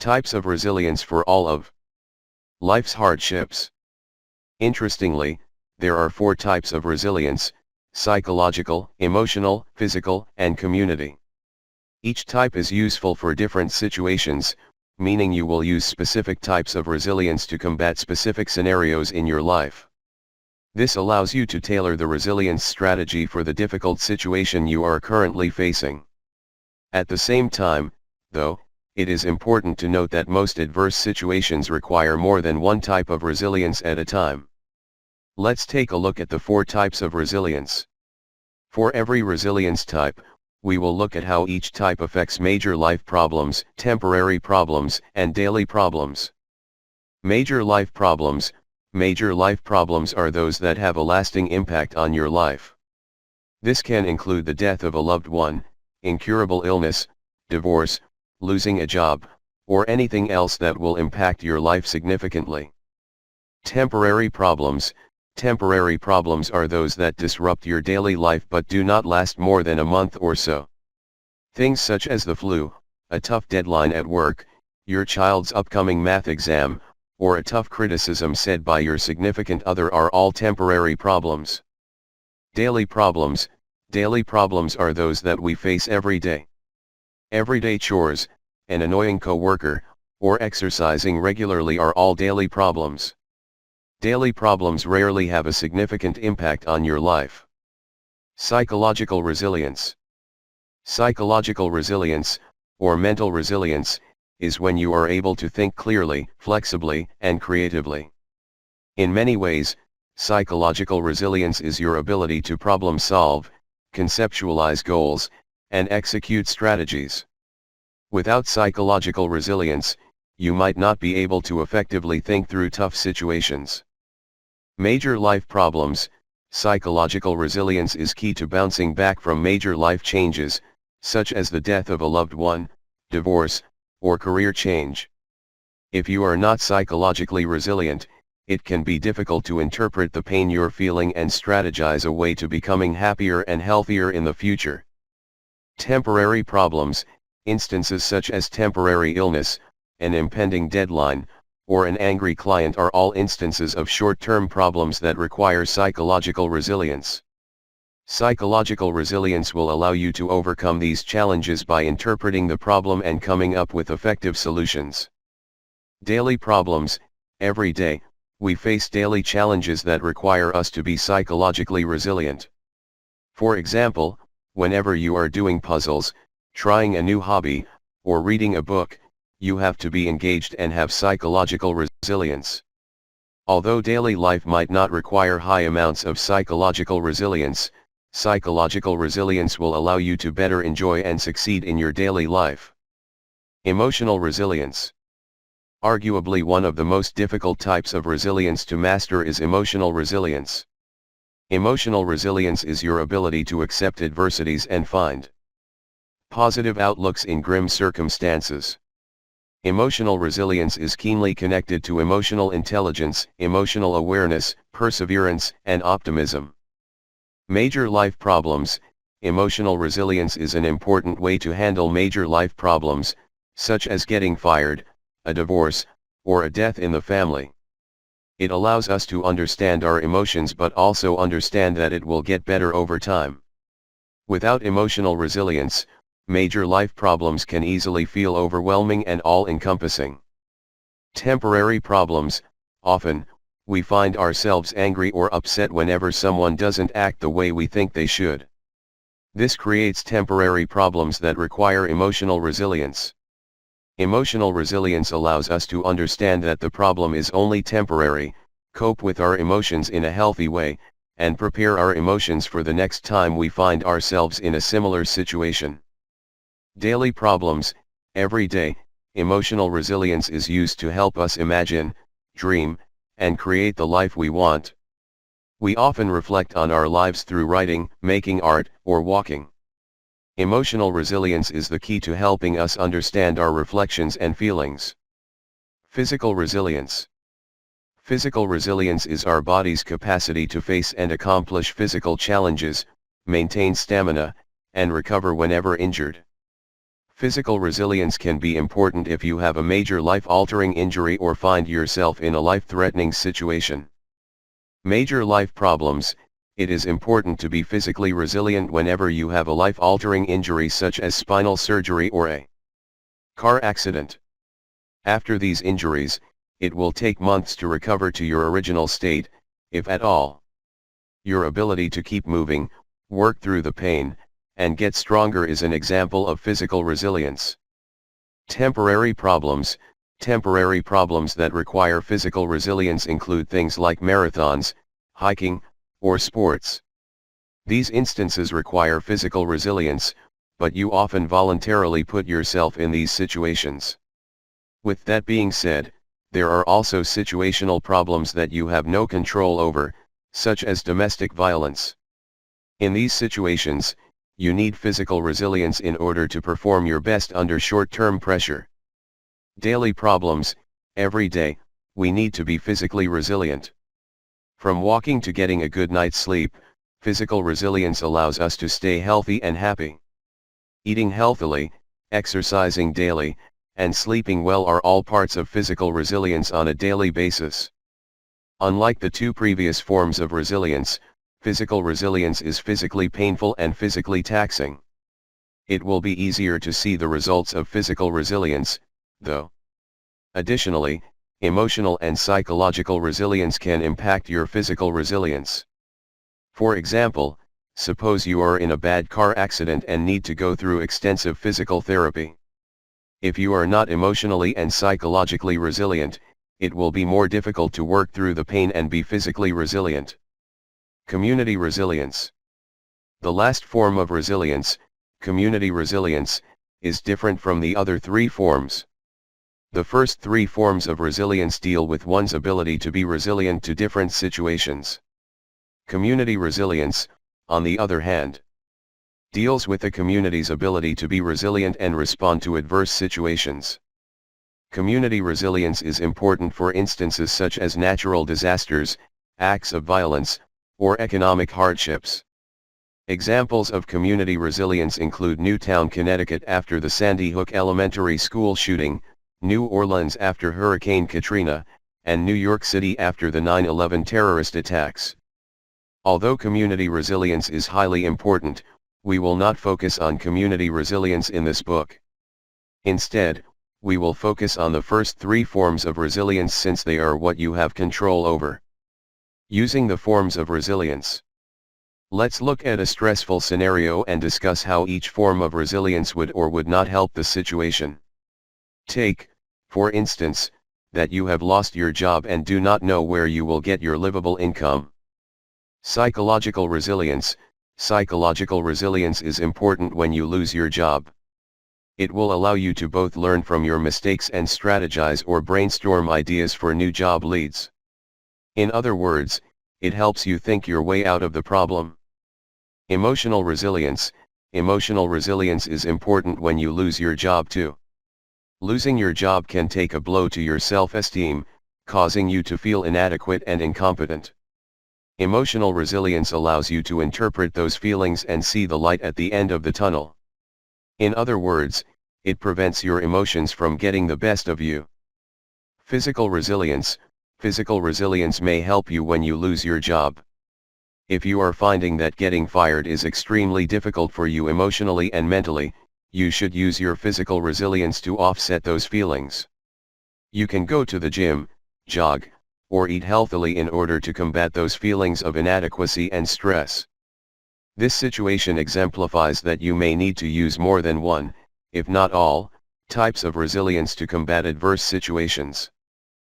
Types of resilience for all of life's hardships. Interestingly, there are 4 types of resilience: psychological, emotional, physical, and community. Each type is useful for different situations, meaning you will use specific types of resilience to combat specific scenarios in your life. This allows you to tailor the resilience strategy for the difficult situation you are currently facing. At the same time, though, it is important to note that most adverse situations require more than one type of resilience at a time. Let's take a look at the 4 types of resilience. For every resilience type, we will look at how each type affects major life problems, temporary problems, and daily problems. Major life problems. Major life problems are those that have a lasting impact on your life. This can include the death of a loved one, incurable illness, divorce, losing a job, or anything else that will impact your life significantly. Temporary problems. Temporary problems are those that disrupt your daily life but do not last more than a month or so. Things such as the flu, a tough deadline at work, your child's upcoming math exam, or a tough criticism said by your significant other are all temporary problems. Daily problems. Daily problems are those that we face every day. Everyday chores, an annoying coworker, or exercising regularly are all daily problems. Daily problems rarely have a significant impact on your life. Psychological resilience. Psychological resilience, or mental resilience, is when you are able to think clearly, flexibly, and creatively. In many ways, psychological resilience is your ability to problem solve, conceptualize goals, and execute strategies. Without psychological resilience, you might not be able to effectively think through tough situations. Major life problems. Psychological resilience is key to bouncing back from major life changes, such as the death of a loved one, divorce, or career change. If you are not psychologically resilient, it can be difficult to interpret the pain you're feeling and strategize a way to becoming happier and healthier in the future. Temporary problems. Instances such as temporary illness, an impending deadline, or an angry client are all instances of short-term problems that require psychological resilience. Psychological resilience will allow you to overcome these challenges by interpreting the problem and coming up with effective solutions. Daily problems. Every day, we face daily challenges that require us to be psychologically resilient. For example, whenever you are doing puzzles, trying a new hobby, or reading a book, you have to be engaged and have psychological resilience. Although daily life might not require high amounts of psychological resilience will allow you to better enjoy and succeed in your daily life. Emotional resilience. Arguably one of the most difficult types of resilience to master is emotional resilience. Emotional resilience is your ability to accept adversities and find positive outlooks in grim circumstances. Emotional resilience is keenly connected to emotional intelligence, emotional awareness, perseverance, and optimism. Major life problems. Emotional resilience is an important way to handle major life problems, such as getting fired, a divorce, or a death in the family. It allows us to understand our emotions but also understand that it will get better over time. Without emotional resilience, major life problems can easily feel overwhelming and all-encompassing. Temporary problems. Often, we find ourselves angry or upset whenever someone doesn't act the way we think they should. This creates temporary problems that require emotional resilience. Emotional resilience allows us to understand that the problem is only temporary, cope with our emotions in a healthy way, and prepare our emotions for the next time we find ourselves in a similar situation. Daily problems. Every day, emotional resilience is used to help us imagine, dream, and create the life we want. We often reflect on our lives through writing, making art, or walking. Emotional resilience is the key to helping us understand our reflections and feelings. Physical resilience. Physical resilience is our body's capacity to face and accomplish physical challenges, maintain stamina, and recover whenever injured. Physical resilience can be important if you have a major life-altering injury or find yourself in a life-threatening situation. Major life problems: it is important to be physically resilient whenever you have a life-altering injury such as spinal surgery or a car accident. After these injuries, it will take months to recover to your original state, if at all. Your ability to keep moving, work through the pain, and get stronger is an example of physical resilience. Temporary problems that require physical resilience include things like marathons, hiking, or sports. These instances require physical resilience, but you often voluntarily put yourself in these situations. With that being said, there are also situational problems that you have no control over, such as domestic violence. In these situations, you need physical resilience in order to perform your best under short-term pressure. Daily problems: every day, we need to be physically resilient. From walking to getting a good night's sleep, physical resilience allows us to stay healthy and happy. Eating healthily, exercising daily, and sleeping well are all parts of physical resilience on a daily basis. Unlike the two previous forms of resilience, physical resilience is physically painful and physically taxing. It will be easier to see the results of physical resilience, though. Additionally, emotional and psychological resilience can impact your physical resilience. For example, suppose you are in a bad car accident and need to go through extensive physical therapy. If you are not emotionally and psychologically resilient, it will be more difficult to work through the pain and be physically resilient. Community resilience. The last form of resilience, community resilience, is different from the other three forms. The first three forms of resilience deal with one's ability to be resilient to different situations. Community resilience, on the other hand, deals with the community's ability to be resilient and respond to adverse situations. Community resilience is important for instances such as natural disasters, acts of violence, or economic hardships. Examples of community resilience include Newtown, Connecticut after the Sandy Hook Elementary School shooting, New Orleans after Hurricane Katrina, and New York City after the 9/11 terrorist attacks. Although community resilience is highly important, we will not focus on community resilience in this book. Instead, we will focus on the first three forms of resilience since they are what you have control over. Using the forms of resilience. Let's look at a stressful scenario and discuss how each form of resilience would or would not help the situation. Take, for instance, that you have lost your job and do not know where you will get your livable income. Psychological resilience. Psychological resilience is important when you lose your job. It will allow you to both learn from your mistakes and strategize or brainstorm ideas for new job leads. In other words, it helps you think your way out of the problem. Emotional resilience. Emotional resilience is important when you lose your job too. Losing your job can take a blow to your self-esteem, causing you to feel inadequate and incompetent. Emotional resilience allows you to interpret those feelings and see the light at the end of the tunnel. In other words, it prevents your emotions from getting the best of you. Physical resilience. Physical resilience may help you when you lose your job. If you are finding that getting fired is extremely difficult for you emotionally and mentally, you should use your physical resilience to offset those feelings. You can go to the gym, jog, or eat healthily in order to combat those feelings of inadequacy and stress. This situation exemplifies that you may need to use more than one, if not all, types of resilience to combat adverse situations.